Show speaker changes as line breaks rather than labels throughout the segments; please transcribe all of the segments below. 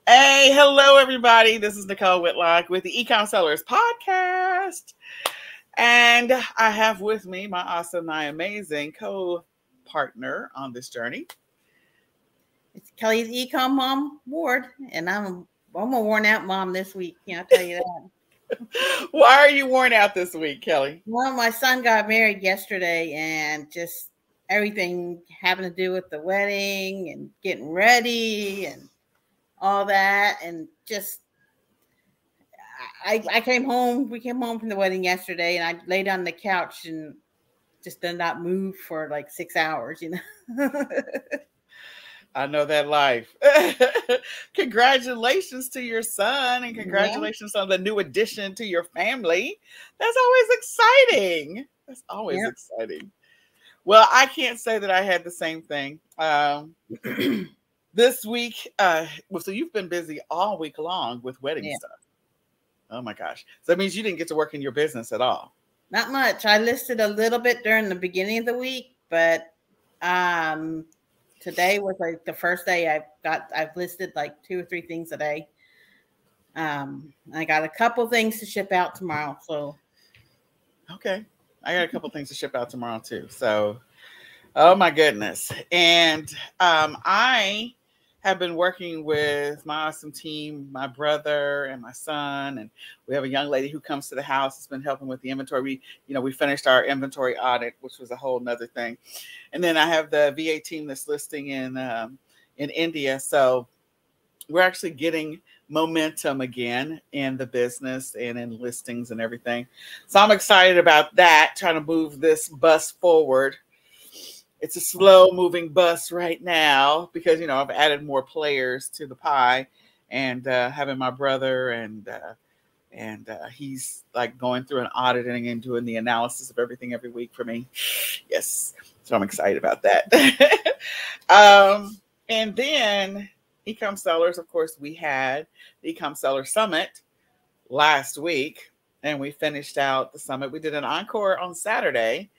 Hey, hello, everybody. This is Nicole Whitlock with the eCom Sellers Podcast. And I have with me my awesome, my amazing co-partner on this journey.
It's Kelly's eCom mom, Ward, and I'm a worn out mom this week. I'll tell you that.
Why are you worn out this week, Kelly?
Well, my son got married yesterday, and just everything having to do with the wedding and getting ready and all that, and just I came home. We came home from the wedding yesterday, and I laid on the couch and just did not move for like 6 hours.
I know that life. Congratulations to your son, and congratulations on the new addition to your family. That's always exciting. That's always exciting. Well, I can't say that I had the same thing. This week, so you've been busy all week long with wedding stuff. Oh my gosh. So that means you didn't get to work in your business at all.
Not much. I listed a little bit during the beginning of the week, but today was like the first day I've listed like 2 or 3 things a day. I got a couple things to ship out tomorrow. So
okay. I got a couple things to ship out tomorrow too. So oh my goodness. And I have been working with my awesome team, my brother and my son, and we have a young lady who comes to the house that's been helping with the inventory. We finished our inventory audit, which was a whole nother thing. And then I have the VA team that's listing in India. So we're actually getting momentum again in the business and in listings and everything. So I'm excited about that, trying to move this bus forward. It's a slow moving bus right now because, I've added more players to the pie, and having my brother and he's like going through and auditing and doing the analysis of everything every week for me. Yes. So I'm excited about that. And then eCom Sellers, of course, we had the eCom Seller Summit last week, and we finished out the summit. We did an encore on Saturday.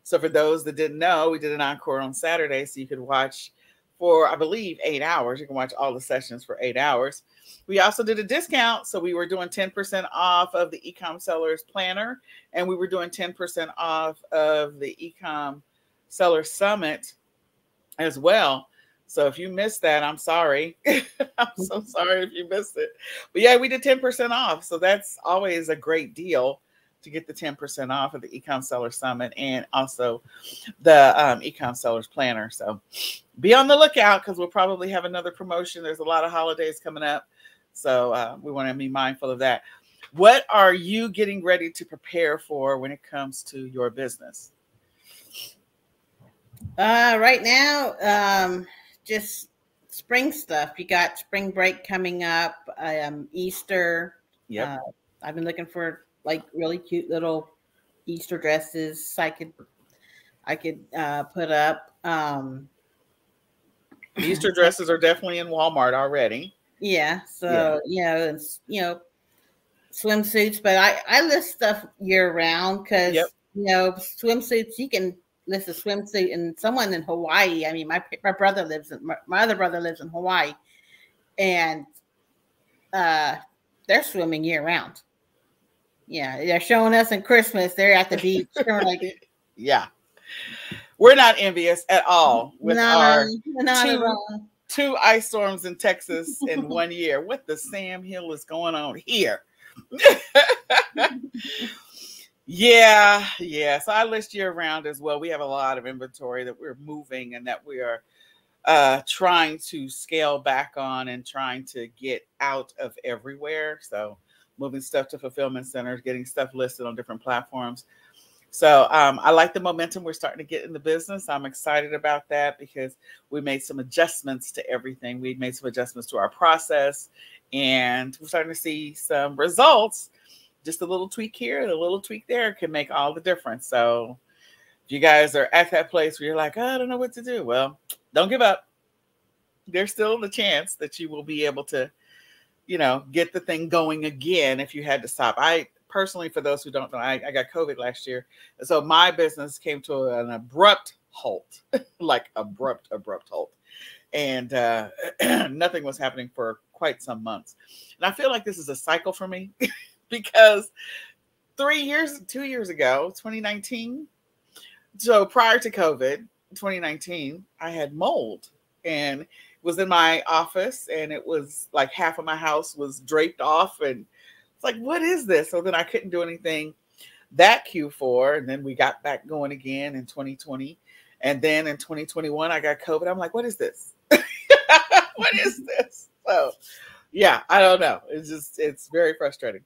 So for those that didn't know, we did an encore on Saturday, so you could watch for, I believe, 8 hours. You can watch all the sessions for 8 hours. We also did a discount, so we were doing 10% off of the eCom Sellers Planner, and we were doing 10% off of the eCom Seller Summit as well. So if you missed that, I'm sorry. I'm so sorry if you missed it. But yeah, we did 10% off, so that's always a great deal to get the 10% off of the eCom Seller Summit and also the eCom Sellers Planner. So be on the lookout because we'll probably have another promotion. There's a lot of holidays coming up. So we want to be mindful of that. What are you getting ready to prepare for when it comes to your business?
Right now, just spring stuff. You got spring break coming up, Easter.
Yep.
I've been looking for like really cute little Easter dresses I could put up.
Easter dresses are definitely in Walmart already.
Yeah. So, swimsuits, but I list stuff year round because, swimsuits, you can list a swimsuit and someone in Hawaii. I mean, my other brother lives in Hawaii, and they're swimming year round. Yeah, they're showing us in Christmas. They're at the beach.
Yeah, we're not envious at all with our two ice storms in Texas in 1 year. What the Sam Hill is going on here? Yeah. So I list year round as well. We have a lot of inventory that we're moving and that we are trying to scale back on and trying to get out of everywhere. So moving stuff to fulfillment centers, getting stuff listed on different platforms. So I like the momentum we're starting to get in the business. I'm excited about that because we made some adjustments to everything. We made some adjustments to our process, and we're starting to see some results. Just a little tweak here and a little tweak there can make all the difference. So if you guys are at that place where you're like, I don't know what to do, well, don't give up. There's still the chance that you will be able to get the thing going again if you had to stop. I personally, for those who don't know, I got COVID last year. So my business came to an abrupt halt, like abrupt halt. and nothing was happening for quite some months. And I feel like this is a cycle for me because 2 years ago, 2019, so prior to COVID, 2019, I had mold and was in my office, and it was like half of my house was draped off, and it's like, what is this? So then I couldn't do anything that Q4, and then we got back going again in 2020, and then in 2021 I got COVID. I'm like, what is this? What is this? So yeah, I don't know. It's very frustrating.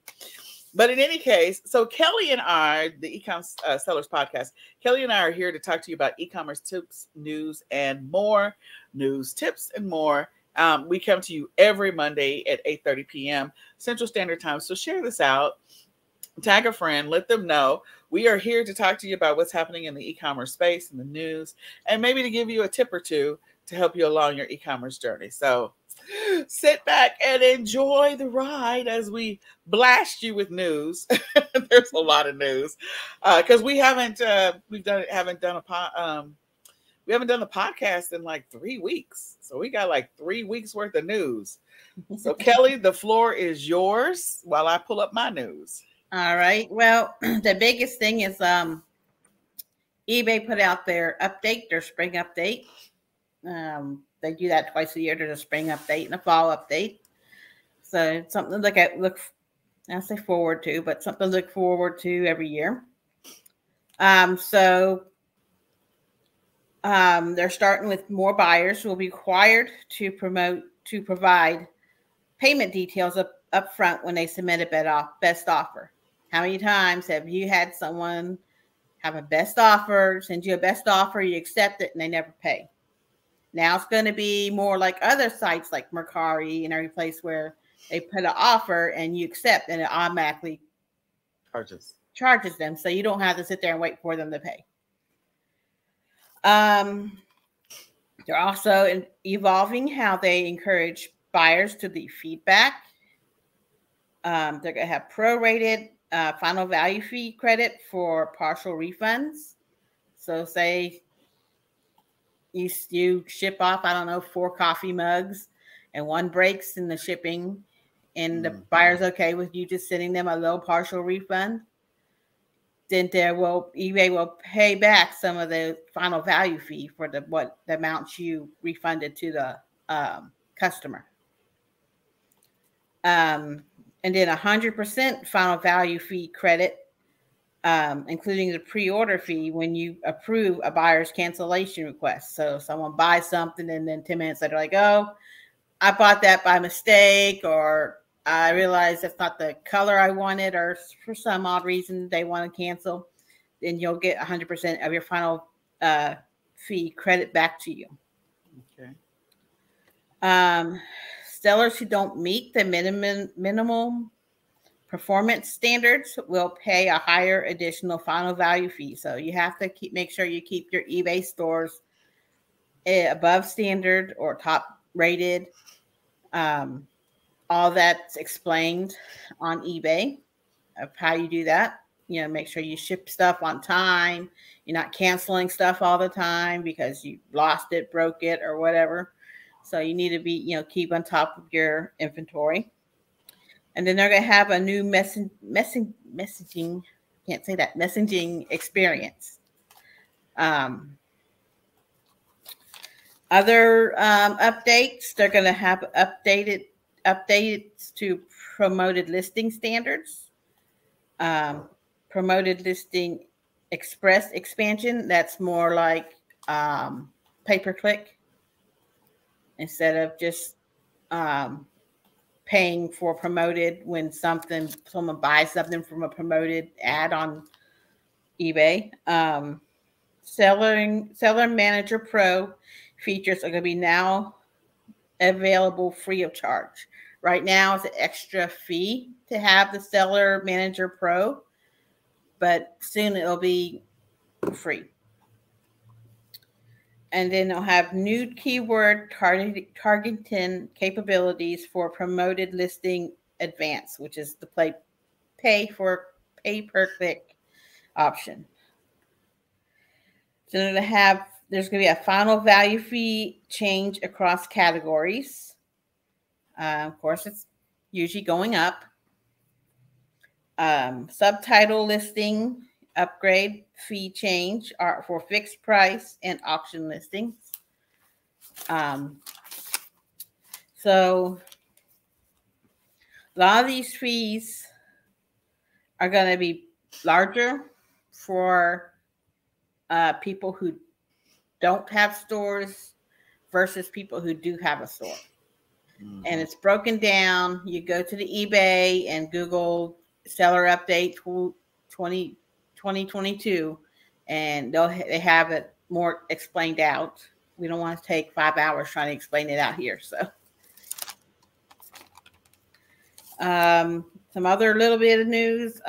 But in any case, so Kelly and I, the eCom Sellers Podcast, Kelly and I are here to talk to you about e-commerce tips, news, and more. News, tips, and more. We come to you every Monday at 8:30 p.m. Central Standard Time. So share this out. Tag a friend. Let them know. We are here to talk to you about what's happening in the e-commerce space and the news, and maybe to give you a tip or two to help you along your e-commerce journey. So sit back and enjoy the ride as we blast you with news. There's a lot of news because we haven't done a podcast in like 3 weeks. So we got like 3 weeks worth of news. So Kelly, the floor is yours while I pull up my news.
All right. Well, the biggest thing is eBay put out their spring update. They do that twice a year. There's a spring update and a fall update. So it's something to I'll say forward to, but something to look forward to every year. They're starting with more buyers who will be required to provide payment details up front when they submit a best offer. How many times have you had someone have a best offer, send you a best offer, you accept it, and they never pay? Now it's going to be more like other sites like Mercari and every place where they put an offer and you accept, and it automatically charges them, so you don't have to sit there and wait for them to pay. They're also evolving how they encourage buyers to leave feedback. They're going to have prorated final value fee credit for partial refunds. So say you ship off, 4 coffee mugs, and one breaks in the shipping, and the buyer's okay with you just sending them a low partial refund, then eBay will pay back some of the final value fee for the amount you refunded to the customer. And then 100% final value fee credit, including the pre-order fee when you approve a buyer's cancellation request. So someone buys something and then 10 minutes later, like, oh, I bought that by mistake, or I realized that's not the color I wanted, or for some odd reason they want to cancel, then you'll get 100% of your final fee credit back to you.
Okay.
Sellers who don't meet the minimum performance standards will pay a higher additional final value fee. So you have to make sure you keep your eBay stores above standard or top rated. All that's explained on eBay of how you do that. Make sure you ship stuff on time. You're not canceling stuff all the time because you lost it, broke it, or whatever. So you need to be, keep on top of your inventory. And then they're going to have a new messaging experience. Other updates, they're going to have updates to promoted listing standards. Promoted listing express expansion, that's more like pay-per-click instead of just paying for promoted when someone buys something from a promoted ad on eBay. Seller Manager Pro features are going to be now available free of charge. Right now it's an extra fee to have the Seller Manager Pro, but soon it'll be free. And then they'll have new keyword targeting capabilities for promoted listing advanced, which is the pay-per-click option. So they're going to have There's going to be a final value fee change across categories. Of course, it's usually going up. Subtitle listing upgrade fee change are for fixed price and auction listings. So a lot of these fees are going to be larger for people who don't have stores versus people who do have a store. Mm-hmm. And it's broken down. You go to the eBay and Google seller update 2022, and they have it more explained out. We don't want to take 5 hours trying to explain it out here. So some other little bit of news.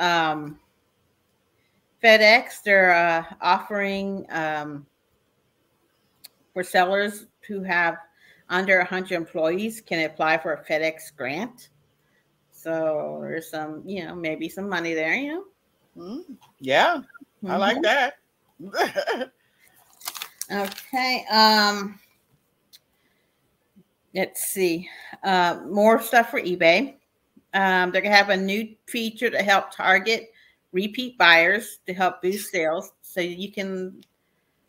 FedEx, they're offering for sellers who have under 100 employees can apply for a FedEx grant. So there's some, maybe some money there,
Yeah, mm-hmm. I like that.
Okay. Let's see. More stuff for eBay. They're going to have a new feature to help target repeat buyers to help boost sales. So you can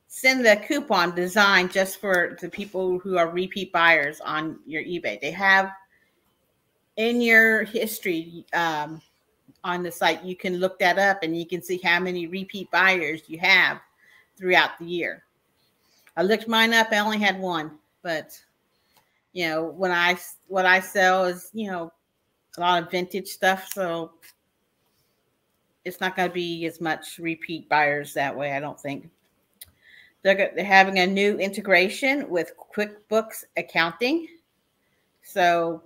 send a coupon designed just for the people who are repeat buyers on your eBay. They have in your history on the site, you can look that up and you can see how many repeat buyers you have throughout the year. I looked mine up. I only had one, but what I sell is, a lot of vintage stuff. So it's not going to be as much repeat buyers that way, I don't think. They're having a new integration with QuickBooks accounting. So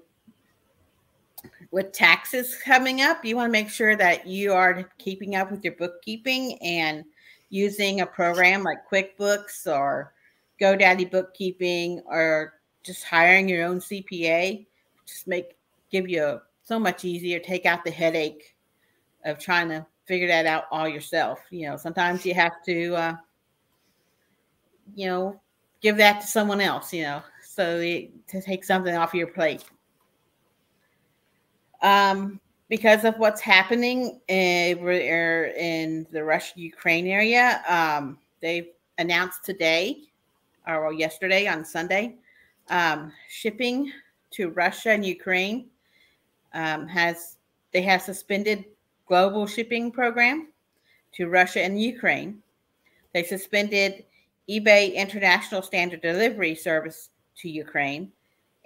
with taxes coming up, you want to make sure that you are keeping up with your bookkeeping and using a program like QuickBooks or GoDaddy Bookkeeping, or just hiring your own CPA. Just give you so much easier, take out the headache of trying to figure that out all yourself. Sometimes you have to give that to someone else, so to take something off your plate. Because of what's happening in the Russia-Ukraine area, they've announced today, or yesterday on Sunday, shipping to Russia and Ukraine they have suspended global shipping program to Russia and Ukraine. They suspended eBay International Standard Delivery Service to Ukraine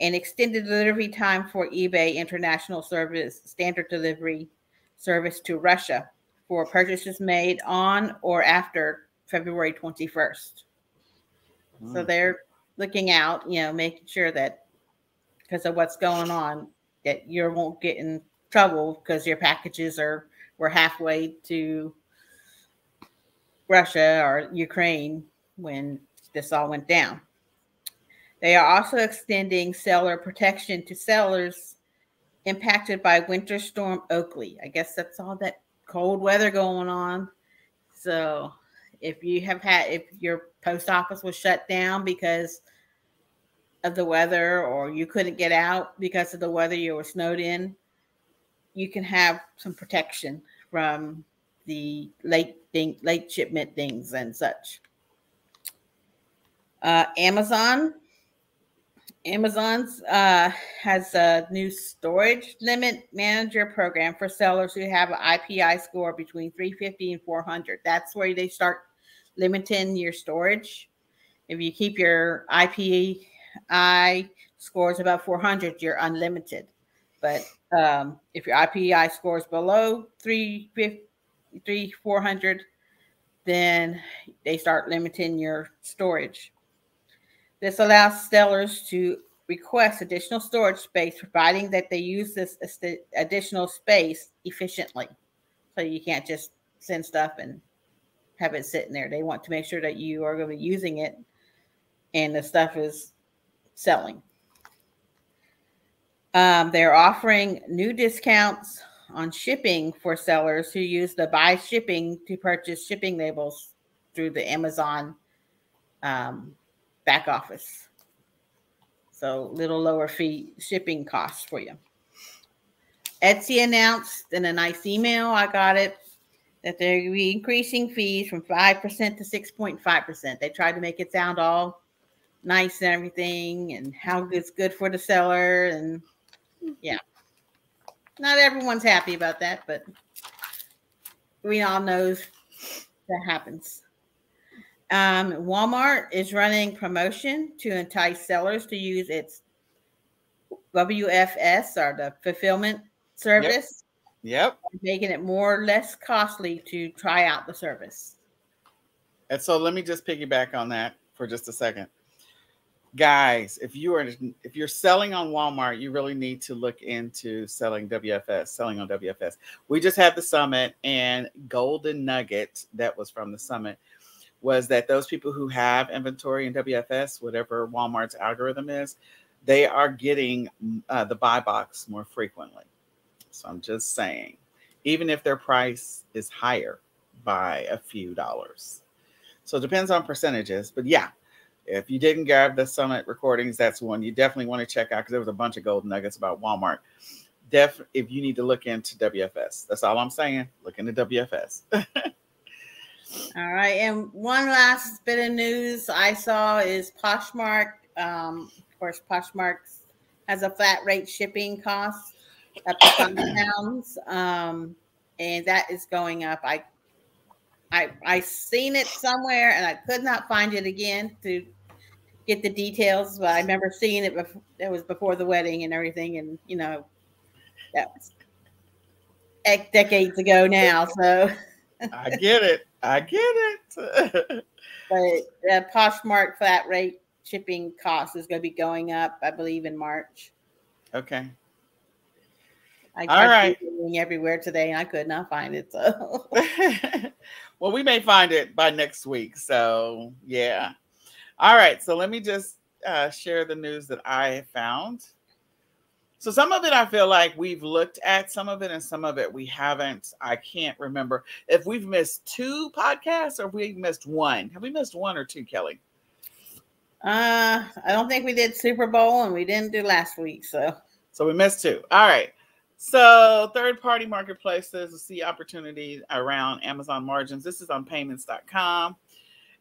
and extended delivery time for eBay International Standard Delivery Service to Russia for purchases made on or after February 21st. So they're looking out, making sure that because of what's going on, that you won't get in trouble because your packages were halfway to Russia or Ukraine when this all went down. They are also extending seller protection to sellers impacted by Winter Storm Oakley. I guess that's all that cold weather going on. So if your post office was shut down because of the weather, or you couldn't get out because of the weather, you were snowed in, you can have some protection from the late shipment things and such. Amazon's has a new storage limit manager program for sellers who have an IPI score between 350 and 400. That's where they start limiting your storage. If you keep your IPI scores above 400, you're unlimited. But if your IPI score is below 400, then they start limiting your storage. This allows sellers to request additional storage space, providing that they use this additional space efficiently. So you can't just send stuff and have it sitting there. They want to make sure that you are going to be using it and the stuff is selling. They're offering new discounts on shipping for sellers who use the buy shipping to purchase shipping labels through the Amazon back office. So little lower fee shipping costs for you. Etsy announced in a nice email, I got it, that they're going to be increasing fees from 5% to 6.5%. They tried to make it sound all nice and everything and how it's good for the seller. And yeah, not everyone's happy about that, but we all knows that happens. Walmart is running promotion to entice sellers to use its WFS, or the fulfillment service.
Yep.
Making it more or less costly to try out the service.
And so let me just piggyback on that for just a second. Guys, if you're selling on Walmart, you really need to look into selling on WFS. We just had the summit, and golden nugget that was from the summit was that those people who have inventory in WFS, whatever Walmart's algorithm is, they are getting the buy box more frequently. So I'm just saying, even if their price is higher by a few dollars. So it depends on percentages, but yeah, if you didn't grab the summit recordings, that's one you definitely want to check out, because there was a bunch of golden nuggets about Walmart. If you need to look into WFS, that's all I'm saying. Look into WFS.
All right, and one last bit of news I saw is Poshmark. Of course, Poshmark has a flat rate shipping cost up to £5, and that is going up. I seen it somewhere, and I could not find it again to get the details, but I remember seeing it before. It was before the wedding and everything, and that was decades ago now. So
I get it.
But the Poshmark flat rate shipping cost is going to be going up, I believe, in March.
Okay.
I tried Googling everywhere today, and I could not find it. So,
well, we may find it by next week. So, yeah. All right. So let me just share the news that I found. So some of it I feel like we've looked at, some of it, and some of it we haven't. I can't remember if we've missed 2 podcasts or if we've missed 1. Have we missed 1 or 2, Kelly?
I don't think we did Super Bowl, and we didn't do last week. So
we missed 2. All right. So third-party marketplaces will see opportunities around Amazon margins. This is on payments.com.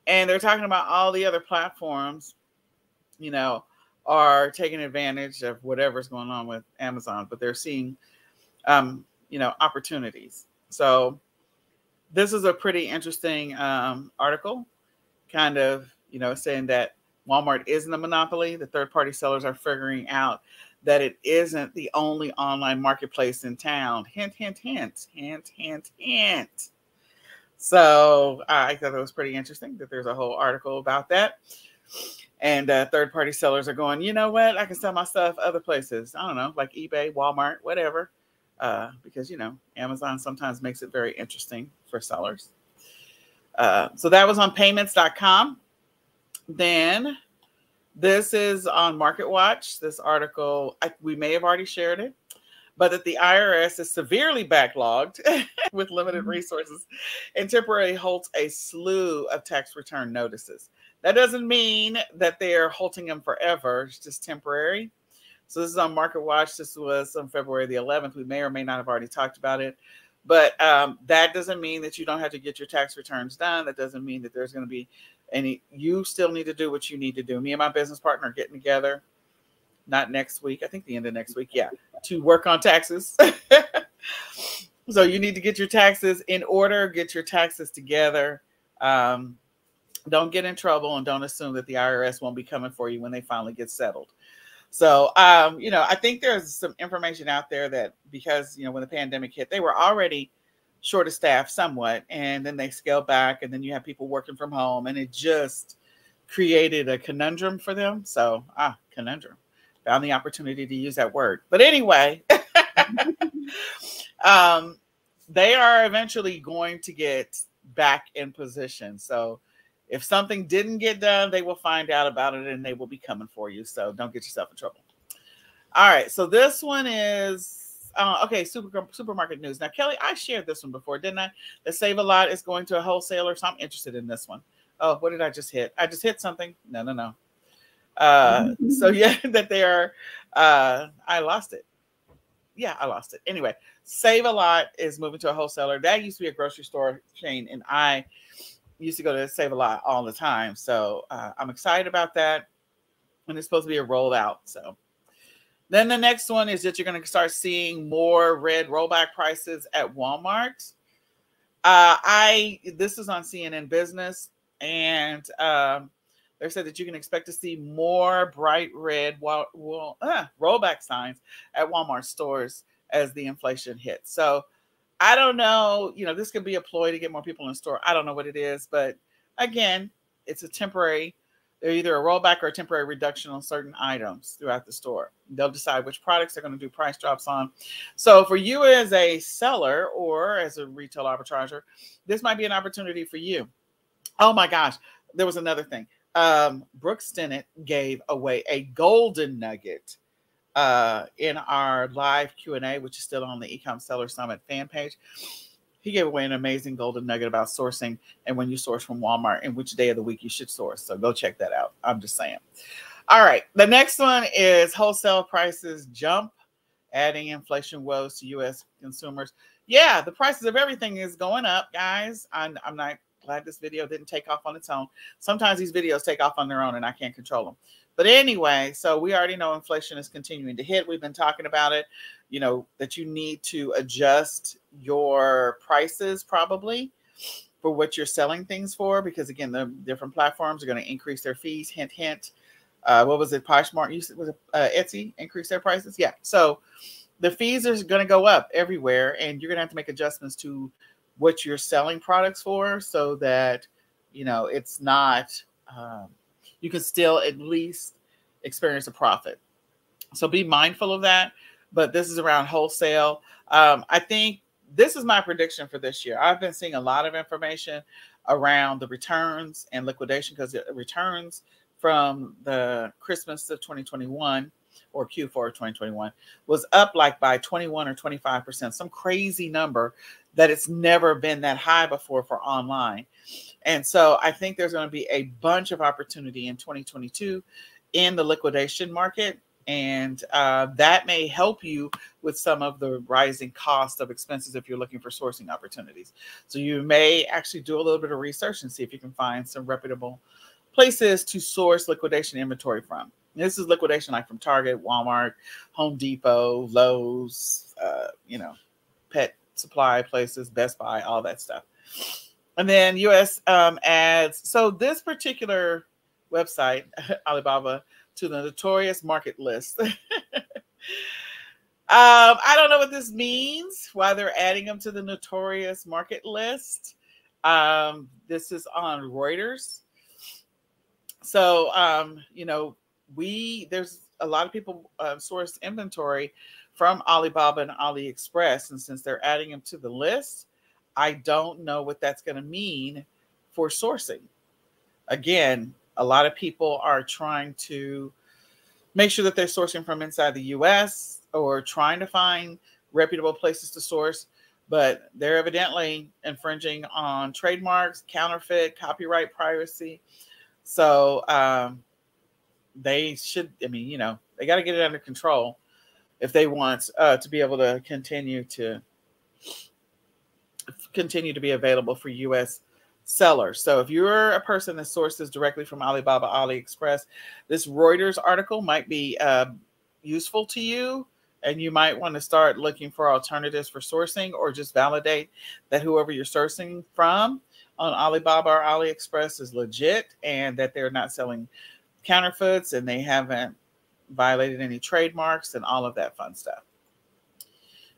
And they're talking about all the other platforms, are taking advantage of whatever's going on with Amazon, but they're seeing, opportunities. So this is a pretty interesting article, kind of, saying that Walmart isn't a monopoly. The third-party sellers are figuring out that it isn't the only online marketplace in town. Hint, hint, hint, hint, hint, hint. So I thought that was pretty interesting that there's a whole article about that. And third-party sellers are going, you know what? I can sell my stuff other places. I don't know, like eBay, Walmart, whatever. Because, Amazon sometimes makes it very interesting for sellers. So that was on payments.com. Then this is on MarketWatch. This article, we may have already shared it, but that the IRS is severely backlogged with limited resources and temporarily holds a slew of tax return notices. That doesn't mean that they're halting them forever. It's just temporary. So this is on MarketWatch. This was on February the 11th. We may or may not have already talked about it. But that doesn't mean that you don't have to get your tax returns done. That doesn't mean that there's going to be you still need to do what you need to do. Me and my business partner are getting together, not next week, I think the end of next week, to work on taxes. So you need to get your taxes in order, get your taxes together. Don't get in trouble, and don't assume that the IRS won't be coming for you when they finally get settled. So, I think there's some information out there that because, when the pandemic hit, they were already short of staff somewhat, and then they scaled back, and then you have people working from home, and it just created a conundrum for them. So, conundrum. Found the opportunity to use that word. But anyway, they are eventually going to get back in position. So if something didn't get done, they will find out about it and they will be coming for you. So don't get yourself in trouble. All right. So this one is, supermarket news. Now, Kelly, I shared this one before, didn't I? The Save A Lot is going to a wholesaler. So I'm interested in this one. Oh, what did I just hit? I just hit something. No. So yeah, that they are, I lost it. Yeah, I lost it. Anyway, Save a Lot is moving to a wholesaler. That used to be a grocery store chain, and I used to go to Save a Lot all the time. So I'm excited about that. And it's supposed to be a rollout. So then the next one is that you're going to start seeing more red rollback prices at Walmart. This is on CNN Business, and they said that you can expect to see more bright red rollback signs at Walmart stores as the inflation hits. So I don't know, this could be a ploy to get more people in store. I don't know what it is, but again, it's a temporary. They're either a rollback or a temporary reduction on certain items throughout the store. They'll decide which products they're going to do price drops on. So for you as a seller or as a retail arbitrager, this might be an opportunity for you. Oh my gosh, there was another thing. Brooke Stennett gave away a golden nugget in our live Q&A, which is still on the eCom Seller Summit fan page. He gave away an amazing golden nugget about sourcing and when you source from Walmart and which day of the week you should source. So go check that out. I'm just saying. All right. The next one is wholesale prices jump, adding inflation woes to U.S. consumers. Yeah, the prices of everything is going up, guys. I'm not glad this video didn't take off on its own. Sometimes these videos take off on their own and I can't control them. But anyway, so we already know inflation is continuing to hit. We've been talking about it, that you need to adjust your prices probably for what you're selling things for, because again, the different platforms are going to increase their fees. Hint, hint. What was it? Poshmark was it Etsy increase their prices? Yeah. So the fees are going to go up everywhere, and you're going to have to make adjustments to what you're selling products for, so that it's not. You can still at least experience a profit. So be mindful of that. But this is around wholesale. I think this is my prediction for this year. I've been seeing a lot of information around the returns and liquidation, because the returns from the Christmas of 2021 or Q4 of 2021 was up like by 21 or 25%, some crazy number that it's never been that high before for online. And so I think there's going to be a bunch of opportunity in 2022 in the liquidation market. And that may help you with some of the rising cost of expenses if you're looking for sourcing opportunities. So you may actually do a little bit of research and see if you can find some reputable places to source liquidation inventory from. This is liquidation like from Target, Walmart, Home Depot, Lowe's, pet supply places, Best Buy, all that stuff. And then US ads. So this particular website, Alibaba, to the notorious market list. I don't know what this means, why they're adding them to the notorious market list. This is on Reuters. So, there's a lot of people source inventory from Alibaba and AliExpress. And since they're adding them to the list, I don't know what that's going to mean for sourcing. Again, a lot of people are trying to make sure that they're sourcing from inside the US or trying to find reputable places to source, but they're evidently infringing on trademarks, counterfeit, copyright, privacy. So they should, they got to get it under control if they want to be able to continue to be available for US sellers. So if you're a person that sources directly from Alibaba, AliExpress, this Reuters article might be useful to you, and you might want to start looking for alternatives for sourcing, or just validate that whoever you're sourcing from on Alibaba or AliExpress is legit and that they're not selling counterfeits and they haven't violated any trademarks and all of that fun stuff.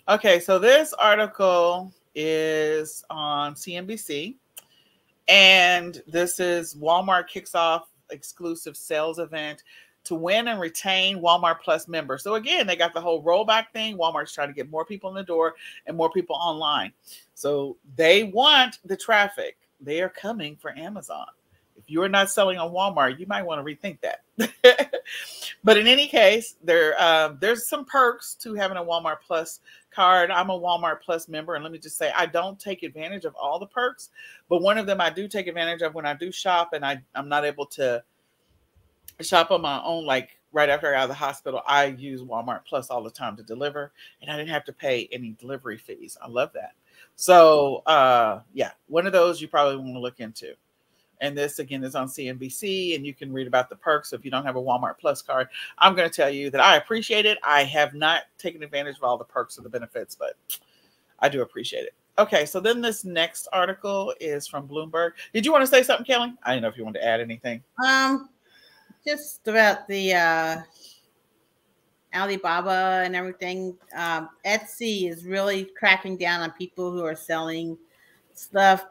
Okay, so this article is on CNBC. And this is Walmart kicks off exclusive sales event to win and retain Walmart Plus members. So again, they got the whole rollback thing. Walmart's trying to get more people in the door and more people online. So they want the traffic. They are coming for Amazon. if you are not selling on Walmart, you might want to rethink that. But in any case, there's some perks to having a Walmart Plus card. I'm a Walmart Plus member, and let me just say, I don't take advantage of all the perks, but one of them I do take advantage of when I do shop, and I'm not able to shop on my own. Like right after I got out of the hospital, I use Walmart Plus all the time to deliver, and I didn't have to pay any delivery fees. I love that. So yeah, one of those you probably want to look into. And this again is on CNBC, and you can read about the perks if you don't have a Walmart Plus card. I'm going to tell you that I appreciate it. I have not taken advantage of all the perks or the benefits, but I do appreciate it. Okay, so then this next article is from Bloomberg. Did you want to say something, Kelly? I didn't know if you wanted to add anything.
Just about the Alibaba and everything. Etsy is really cracking down on people who are selling stuff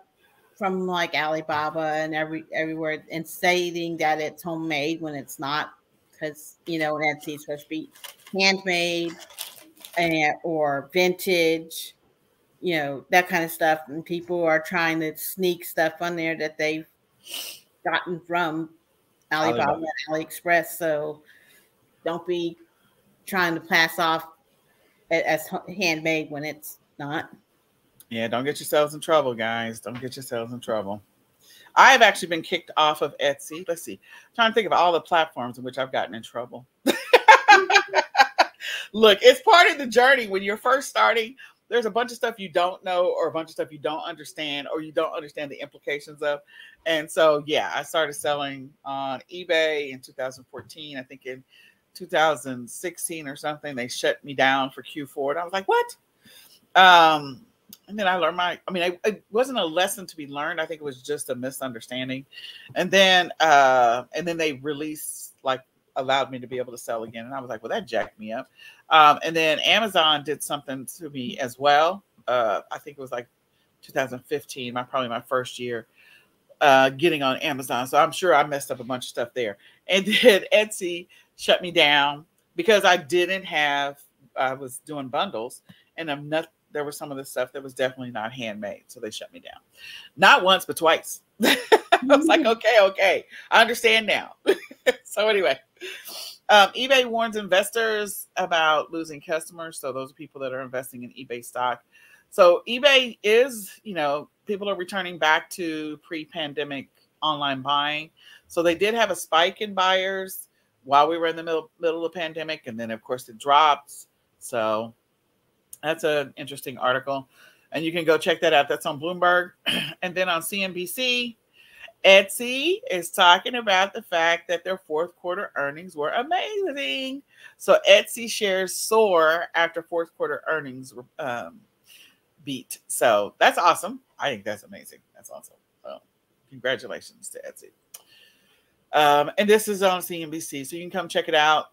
from like Alibaba and everywhere and stating that it's homemade when it's not, because Etsy is supposed to be handmade or vintage, that kind of stuff. And people are trying to sneak stuff on there that they've gotten from Alibaba and AliExpress. So don't be trying to pass off as handmade when it's not.
Yeah, don't get yourselves in trouble, guys. Don't get yourselves in trouble. I've actually been kicked off of Etsy. Let's see. I'm trying to think of all the platforms in which I've gotten in trouble. Look, it's part of the journey. When you're first starting, there's a bunch of stuff you don't know, or a bunch of stuff you don't understand, or you don't understand the implications of. And so, yeah, I started selling on eBay in 2014. I think in 2016 or something, they shut me down for Q4. And I was like, what? And then I learned it wasn't a lesson to be learned. I think it was just a misunderstanding. And then they released, like, allowed me to be able to sell again. And I was like, well, that jacked me up. And then Amazon did something to me as well. I think it was like 2015, probably my first year getting on Amazon. So I'm sure I messed up a bunch of stuff there. And then Etsy shut me down because I was doing bundles, and there was some of the stuff that was definitely not handmade. So they shut me down. Not once, but twice. I was like, okay. I understand now. So anyway, eBay warns investors about losing customers. So those are people that are investing in eBay stock. So eBay is, people are returning back to pre-pandemic online buying. So they did have a spike in buyers while we were in the middle of the pandemic. And then, of course, it dropped. So that's an interesting article. And you can go check that out. That's on Bloomberg. And then on CNBC, Etsy is talking about the fact that their fourth quarter earnings were amazing. So Etsy shares soar after fourth quarter earnings beat. So that's awesome. I think that's amazing. That's awesome. So congratulations to Etsy. And this is on CNBC. So you can come check it out.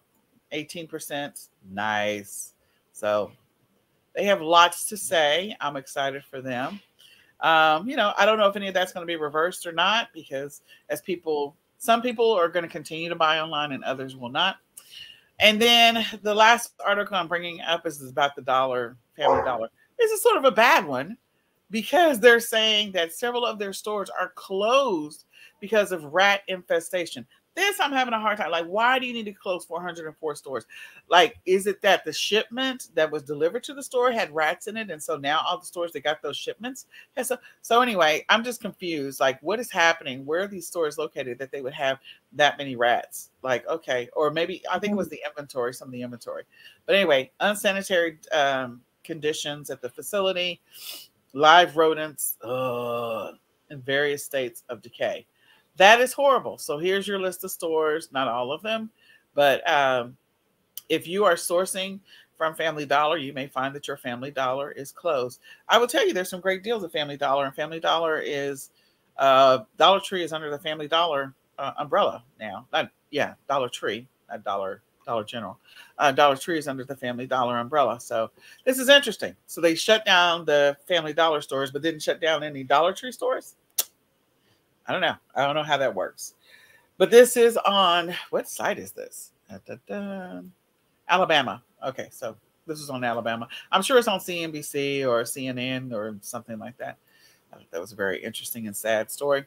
18%. Nice. So they have lots to say. I'm excited for them. I don't know if any of that's going to be reversed or not, because some people are going to continue to buy online and others will not. And then the last article I'm bringing up is about the Family Dollar. This is sort of a bad one because they're saying that several of their stores are closed because of rat infestation. This I'm having a hard time. Like, why do you need to close 404 stores? Like, is it that the shipment that was delivered to the store had rats in it, and so now all the stores that got those shipments has so anyway, I'm just confused. Like, what is happening? Where are these stores located that they would have that many rats? Like, okay, or maybe I think it was some of the inventory. But anyway, unsanitary conditions at the facility, live rodents in various states of decay. That is horrible. So here's your list of stores, not all of them, but if you are sourcing from Family Dollar, you may find that your Family Dollar is closed. I will tell you there's some great deals at Family Dollar, and Family Dollar is, Dollar Tree is under the Family Dollar umbrella now. Dollar Tree, not Dollar General. Dollar Tree is under the Family Dollar umbrella. So this is interesting. So they shut down the Family Dollar stores, but didn't shut down any Dollar Tree stores. I don't know how that works. But this is on, what site is this? Alabama. Okay, so this is on Alabama. I'm sure it's on CNBC or CNN or something like that. I thought that was a very interesting and sad story.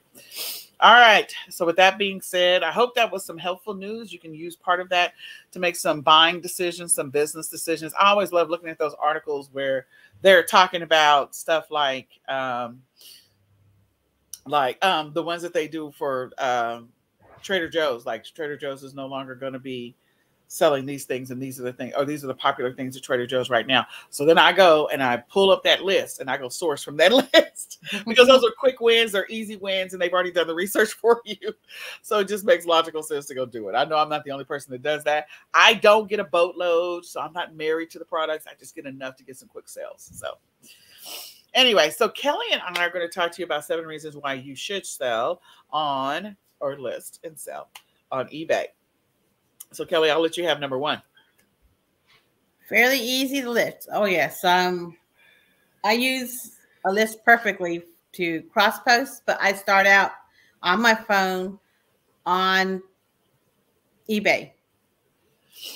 All right. So with that being said, I hope that was some helpful news. You can use part of that to make some buying decisions, some business decisions. I always love looking at those articles where they're talking about stuff like the ones that they do for Trader Joe's. Like Trader Joe's is no longer going to be selling these things, and these are the things, or these are the popular things at Trader Joe's right now. So then I go and I pull up that list and I go source from that list because those are quick wins, they're easy wins, and they've already done the research for you. So it just makes logical sense to go do it. I know I'm not the only person that does that. I don't get a boatload, so I'm not married to the products. I just get enough to get some quick sales. So anyway, so Kelly and I are going to talk to you about 7 reasons why you should sell on, or list and sell on eBay. So Kelly, I'll let you have number 1.
Fairly easy to list. Oh yes. I use a list perfectly to cross post, but I start out on my phone on eBay.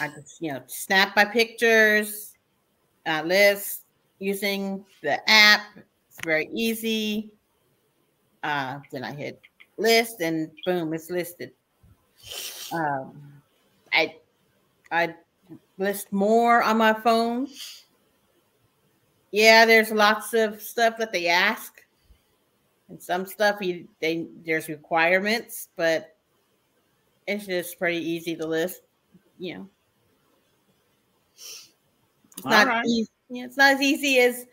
I just, snap my pictures, list using the app. It's very easy. Then I hit list and boom, it's listed. I list more on my phone. Yeah, there's lots of stuff that they ask, and some stuff there's requirements, but it's just pretty easy to list. It's not
right.
easy. It's not as easy as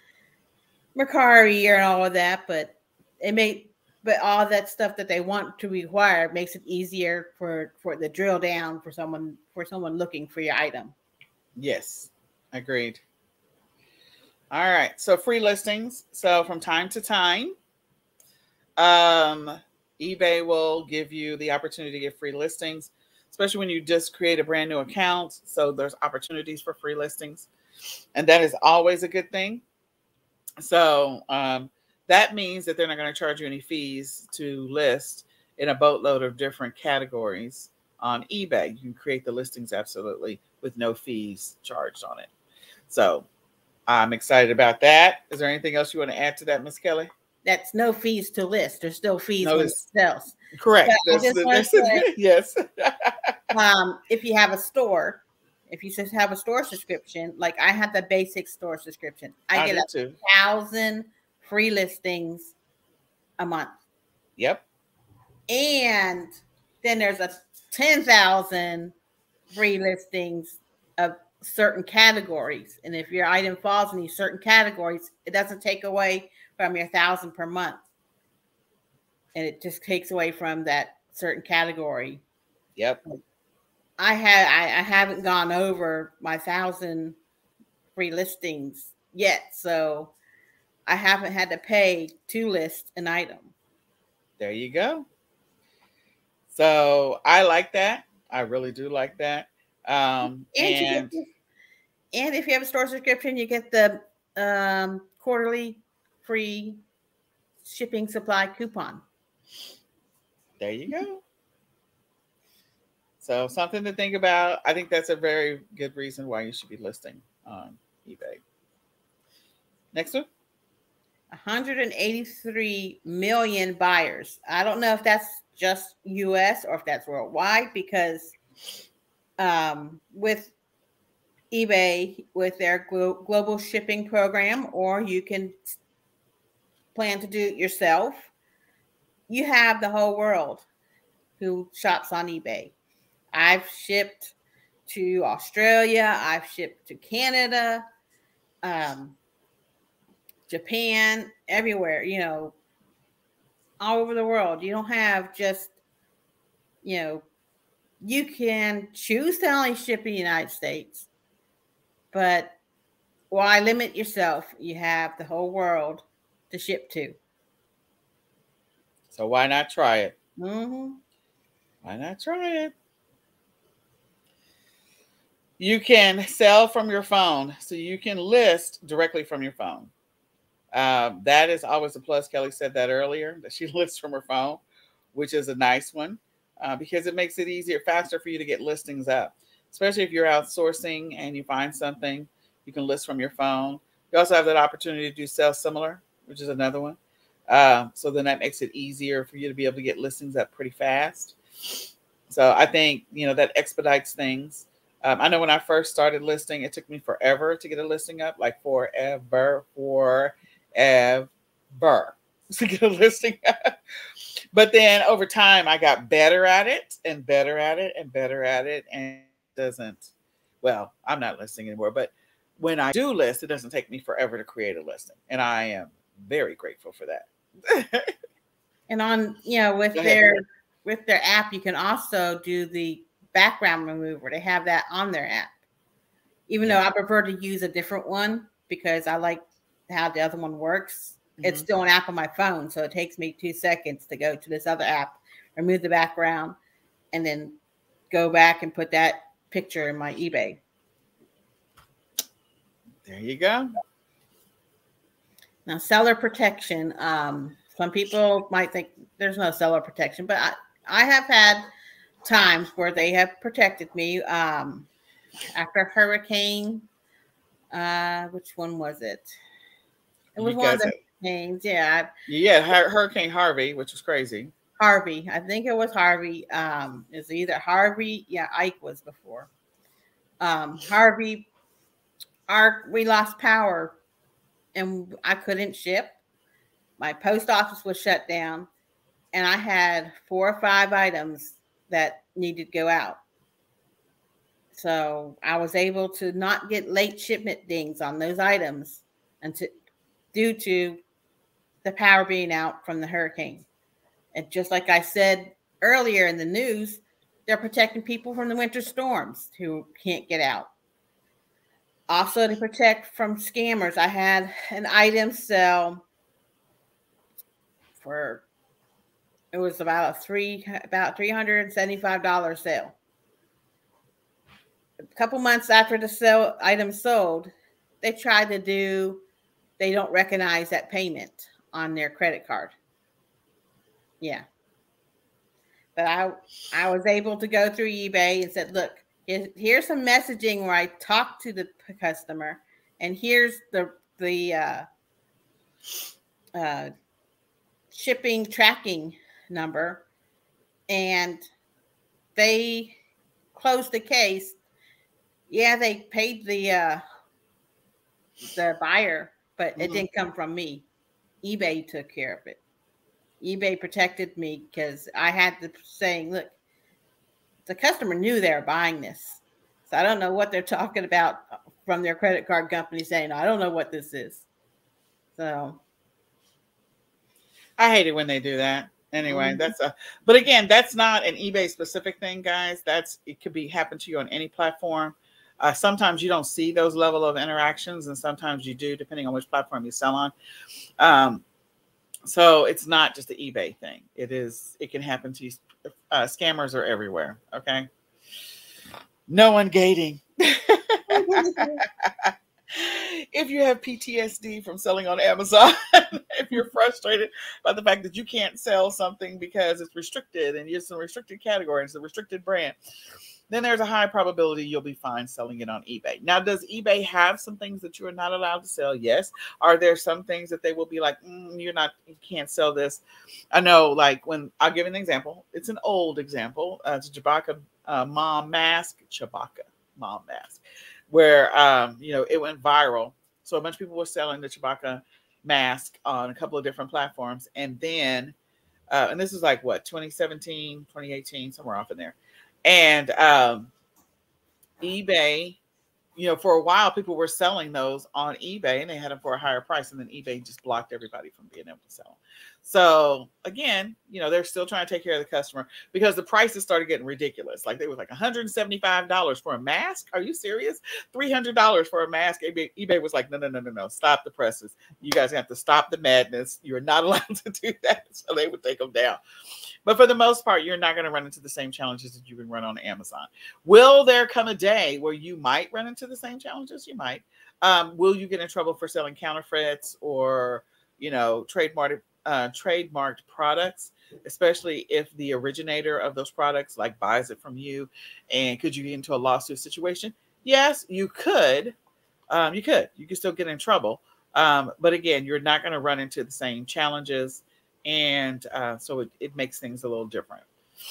Mercari or all of that, but but all that stuff that they want to require makes it easier for the drill down for someone looking for your item.
Yes, agreed. All right, so free listings. So from time to time, eBay will give you the opportunity to get free listings, especially when you just create a brand new account. So there's opportunities for free listings, and that is always a good thing. So that means that they're not going to charge you any fees to list in a boatload of different categories on eBay. You can create the listings absolutely with no fees charged on it. So I'm excited about that. Is there anything else you want to add to that, Miss Kelly?
That's no fees to list. There's still fees when it sells.
Correct. Yes.
If you have a store, if you just have a store subscription, like I have the basic store subscription, I get 1,000 free listings a month.
Yep.
And then there's 10,000 free listings of certain categories. And if your item falls in these certain categories, it doesn't take away from your 1,000 per month. And it just takes away from that certain category.
Yep.
I haven't gone over my 1,000 free listings yet, so I haven't had to pay to list an item.
There you go. So I like that. I really do like that. And if
you have a store subscription, you get the quarterly free shipping supply coupon.
There you go. So something to think about. I think that's a very good reason why you should be listing on eBay. Next one.
183 million buyers. I don't know if that's just US or if that's worldwide, because with eBay, with their global shipping program, or you can plan to do it yourself, you have the whole world who shops on eBay. I've shipped to Australia. I've shipped to Canada, Japan, everywhere, all over the world. You don't have just, you can choose to only ship in the United States, but why limit yourself? You have the whole world to ship to.
So why not try it?
Mm-hmm.
Why not try it? You can sell from your phone, so you can list directly from your phone. That is always a plus. Kelly said that earlier, that she lists from her phone, which is a nice one, because it makes it easier, faster for you to get listings up, especially if you're outsourcing and you find something, you can list from your phone. You also have that opportunity to do sell similar, which is another one. So then that makes it easier for you to be able to get listings up pretty fast. So I think, that expedites things. I know when I first started listing, it took me forever to get a listing up, like forever to get a listing up. But then over time, I got better at it and better at it and better at it. And I'm not listing anymore, but when I do list, it doesn't take me forever to create a listing. And I am very grateful for that.
And on, with their app, you can also do the background remover. They have that on their app. Even though I prefer to use a different one because I like how the other one works. Mm-hmm. It's still an app on my phone, so it takes me 2 seconds to go to this other app, remove the background, and then go back and put that picture in my eBay.
There you go.
Now, seller protection. Some people might think there's no seller protection, but I have had times where they have protected me. After hurricane, which one was it? It was one of the hurricanes. Yeah.
Hurricane Harvey, which was crazy.
Harvey. I think it was Harvey. It's either Harvey. Yeah, Ike was before. Harvey, we lost power and I couldn't ship. My post office was shut down and I had 4 or 5 items that needed to go out. So I was able to not get late shipment dings on those items due to the power being out from the hurricane. And just like I said earlier in the news, they're protecting people from the winter storms who can't get out. Also to protect from scammers, I had an item sell for, it was about $375 sale. A couple months after the item sold, they tried to they don't recognize that payment on their credit card. Yeah. But I was able to go through eBay and said, look, here's some messaging where I talk to the customer, and here's the shipping tracking number. And they closed the case. Yeah, they paid the buyer, but it didn't come from me. eBay took care of it. eBay protected me because I had the saying, look, the customer knew they were buying this. So I don't know what they're talking about from their credit card company saying, I don't know what this is. So
I hate it when they do that. Anyway, but again, that's not an eBay specific thing, guys. It could happen to you on any platform. Sometimes you don't see those level of interactions, and sometimes you do, depending on which platform you sell on. So it's not just the eBay thing. It can happen to you. Scammers are everywhere. Okay. No one gating. If you have PTSD from selling on Amazon, if you're frustrated by the fact that you can't sell something because it's restricted and it's a restricted category, it's a restricted brand, then there's a high probability you'll be fine selling it on eBay. Now, does eBay have some things that you are not allowed to sell? Yes. Are there some things that they will be like, you can't sell this? I know, like I'll give an example. It's an old example. It's a Chewbacca mom mask, where, it went viral. So a bunch of people were selling the Chewbacca mask on a couple of different platforms. And then, and this is like 2017, 2018, somewhere off in there. And eBay, for a while, people were selling those on eBay and they had them for a higher price. And then eBay just blocked everybody from being able to sell them. So again, they're still trying to take care of the customer because the prices started getting ridiculous. Like they were like $175 for a mask. Are you serious? $300 for a mask. eBay was like, no. Stop the presses. You guys have to stop the madness. You're not allowed to do that. So they would take them down. But for the most part, you're not going to run into the same challenges that you can run on Amazon. Will there come a day where you might run into the same challenges? You might. Will you get in trouble for selling counterfeits or, trademarked products, especially if the originator of those products buys it from you? And could you get into a lawsuit situation? Yes, you could. You could still get in trouble. But again, you're not going to run into the same challenges. And so it makes things a little different.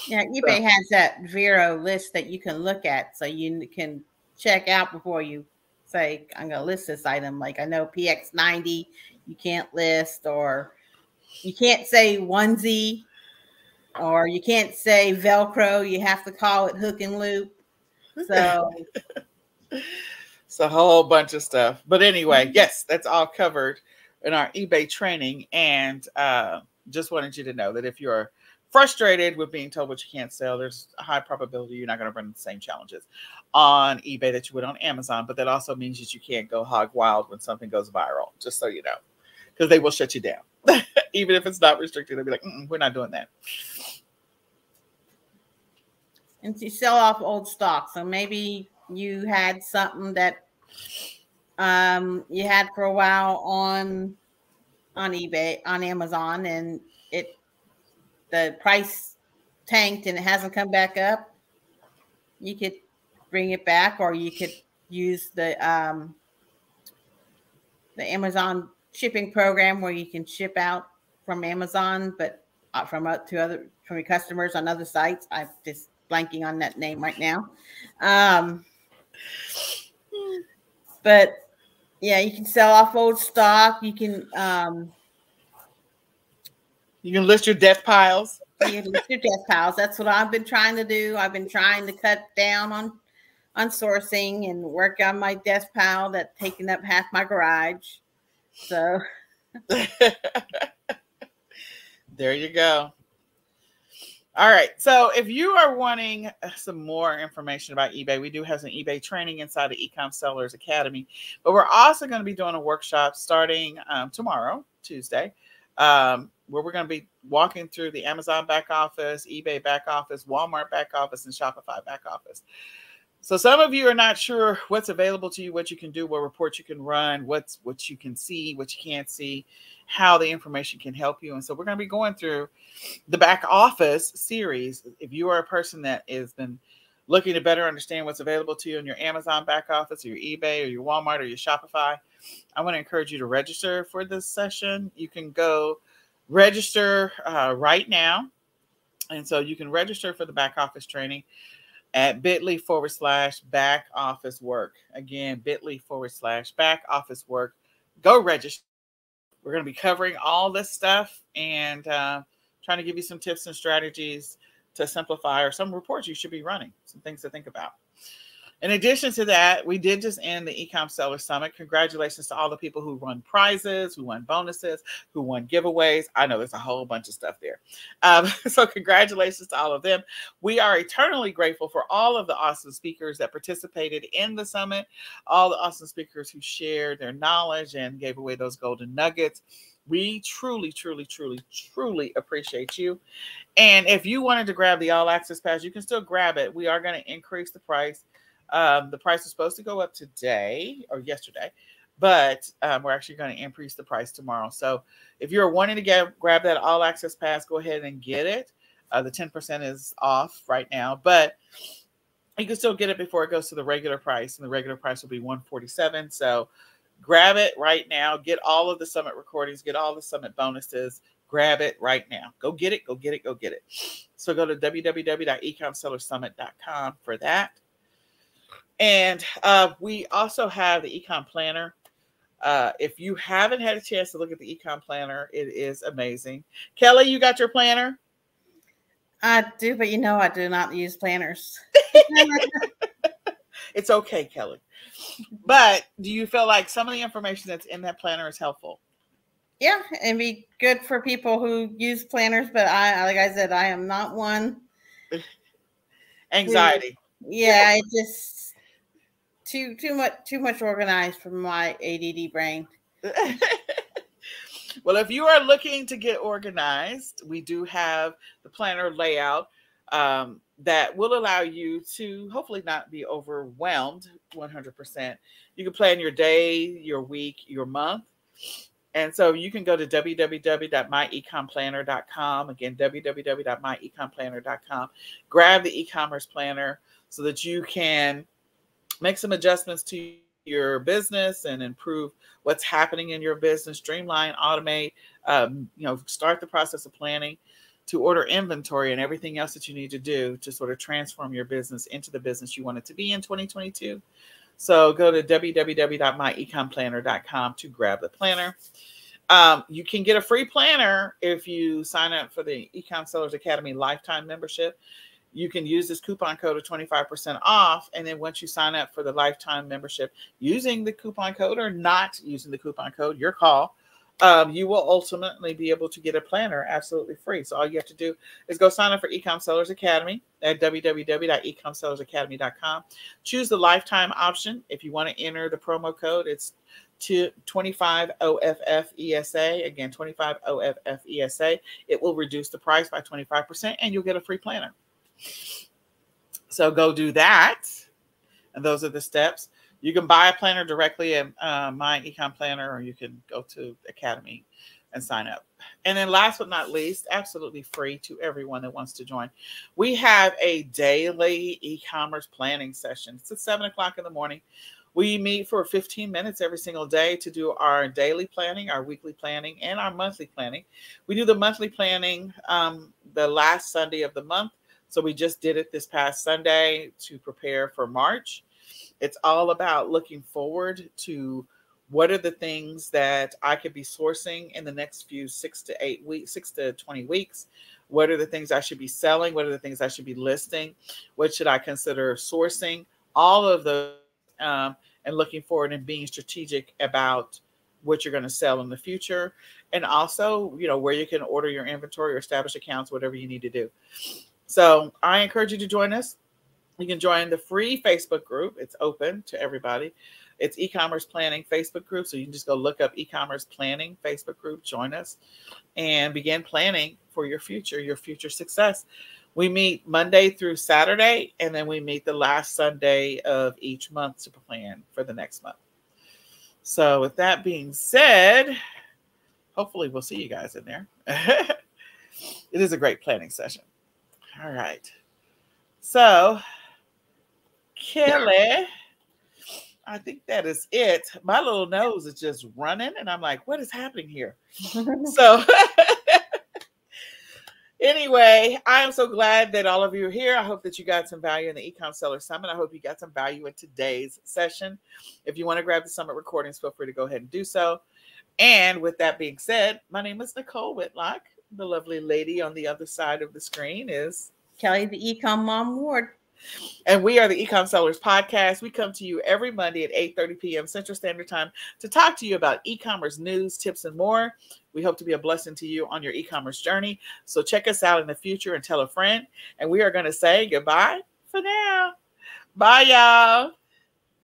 Yeah, eBay has that Vero list that you can look at, so you can check out before you say, I'm going to list this item. Like I know PX90, you can't list, or you can't say onesie, or you can't say Velcro. You have to call it hook and loop. So
it's a whole bunch of stuff. But anyway, yes, that's all covered in our eBay training. And just wanted you to know that if you're frustrated with being told what you can't sell, there's a high probability you're not going to run into the same challenges on eBay that you would on Amazon. But that also means that you can't go hog wild when something goes viral, just so you know, because they will shut you down. Even if it's not restricted, they'll be like, we're not doing that.
And to sell off old stock. So maybe you had something that you had for a while on eBay, on Amazon, and the price tanked and it hasn't come back up. You could bring it back, or you could use the Amazon shipping program where you can ship out from Amazon, but from your customers on other sites. I'm just blanking on that name right now. But yeah, you can sell off old stock. You can
list your death piles.
You can list your death piles. That's what I've been trying to do. I've been trying to cut down on sourcing and work on my death pile that's taking up half my garage. So
there you go. All right. So if you are wanting some more information about eBay, we do have some eBay training inside the eCom Sellers Academy, but we're also going to be doing a workshop starting tomorrow, Tuesday, where we're going to be walking through the Amazon back office, eBay back office, Walmart back office, and Shopify back office. So some of you are not sure what's available to you, what you can do, what reports you can run, what you can see, what you can't see, how the information can help you. And so we're going to be going through the back office series. If you are a person that has been looking to better understand what's available to you in your Amazon back office or your eBay or your Walmart or your Shopify, I want to encourage you to register for this session. You can go register right now. And so you can register for the back office training at bit.ly/back office work. Again, bit.ly/back office work. Go register. We're going to be covering all this stuff and trying to give you some tips and strategies to simplify, or some reports you should be running, some things to think about. In addition to that, we did just end the eCom Seller Summit. Congratulations to all the people who won prizes, who won bonuses, who won giveaways. I know there's a whole bunch of stuff there. So congratulations to all of them. We are eternally grateful for all of the awesome speakers that participated in the summit, all the awesome speakers who shared their knowledge and gave away those golden nuggets. We truly, truly, truly, truly appreciate you. And if you wanted to grab the All Access Pass, you can still grab it. We are going to increase the price. The price is supposed to go up today or yesterday, but we're actually going to increase the price tomorrow. So if you're wanting to grab that All Access Pass, go ahead and get it. The 10% is off right now, but you can still get it before it goes to the regular price, and the regular price will be $147. So grab it right now. Get all of the summit recordings. Get all the summit bonuses. Grab it right now. Go get it. Go get it. Go get it. So go to www.ecomsellersummit.com for that. And we also have the eCom Planner. If you haven't had a chance to look at the eCom Planner, it is amazing. Kelly, you got your planner?
I do, but I do not use planners.
It's okay, Kelly. But do you feel like some of the information that's in that planner is helpful?
Yeah, it'd be good for people who use planners, but like I said, I am not one.
Anxiety.
It just too much organized for my ADD brain.
Well, if you are looking to get organized, we do have the planner layout that will allow you to hopefully not be overwhelmed 100%. You can plan your day, your week, your month. And so you can go to www.myecomplanner.com. Again, www.myecomplanner.com. Grab the e-commerce planner so that you can make some adjustments to your business and improve what's happening in your business, streamline, automate, start the process of planning to order inventory and everything else that you need to do to sort of transform your business into the business you want it to be in 2022. So go to www.myecomplanner.com to grab the planner. You can get a free planner if you sign up for the eCom Sellers Academy lifetime membership. You can use this coupon code of 25% off. And then once you sign up for the lifetime membership using the coupon code or not using the coupon code, your call, you will ultimately be able to get a planner absolutely free. So all you have to do is go sign up for eCom Sellers Academy at www.ecomsellersacademy.com. Choose the lifetime option. If you want to enter the promo code, it's 25 OFFESA. Again, 25 OFFESA. It will reduce the price by 25% and you'll get a free planner. So go do that. And those are the steps. You can buy a planner directly at My eCom Planner, or you can go to Academy and sign up. And then last but not least, absolutely free to everyone that wants to join, we have a daily e-commerce planning session. It's at 7 o'clock in the morning. We meet for 15 minutes every single day to do our daily planning, our weekly planning, and our monthly planning. We do the monthly planning the last Sunday of the month. So we just did it this past Sunday to prepare for March. It's all about looking forward to what are the things that I could be sourcing in the next few 6 to 8 weeks, 6 to 20 weeks. What are the things I should be selling? What are the things I should be listing? What should I consider sourcing? All of those, and looking forward and being strategic about what you're going to sell in the future. And also, where you can order your inventory or establish accounts, whatever you need to do. So I encourage you to join us. You can join the free Facebook group. It's open to everybody. It's e-commerce planning Facebook group. So you can just go look up e-commerce planning Facebook group, join us, and begin planning for your future success. We meet Monday through Saturday, and then we meet the last Sunday of each month to plan for the next month. So with that being said, hopefully we'll see you guys in there. It is a great planning session. All right. So, Kelly, I think that is it. My little nose is just running, and I'm like, what is happening here? So, anyway, I am so glad that all of you are here. I hope that you got some value in the eCom Seller Summit. I hope you got some value in today's session. If you want to grab the summit recordings, feel free to go ahead and do so. And with that being said, my name is Nicole Whitlock. The lovely lady on the other side of the screen is
Kelly, the eCom Mom Ward.
And we are the eCom Sellers Podcast. We come to you every Monday at 8:30 p.m. Central Standard Time to talk to you about e-commerce news, tips, and more. We hope to be a blessing to you on your e-commerce journey. So check us out in the future and tell a friend. And we are going to say goodbye for now. Bye, y'all.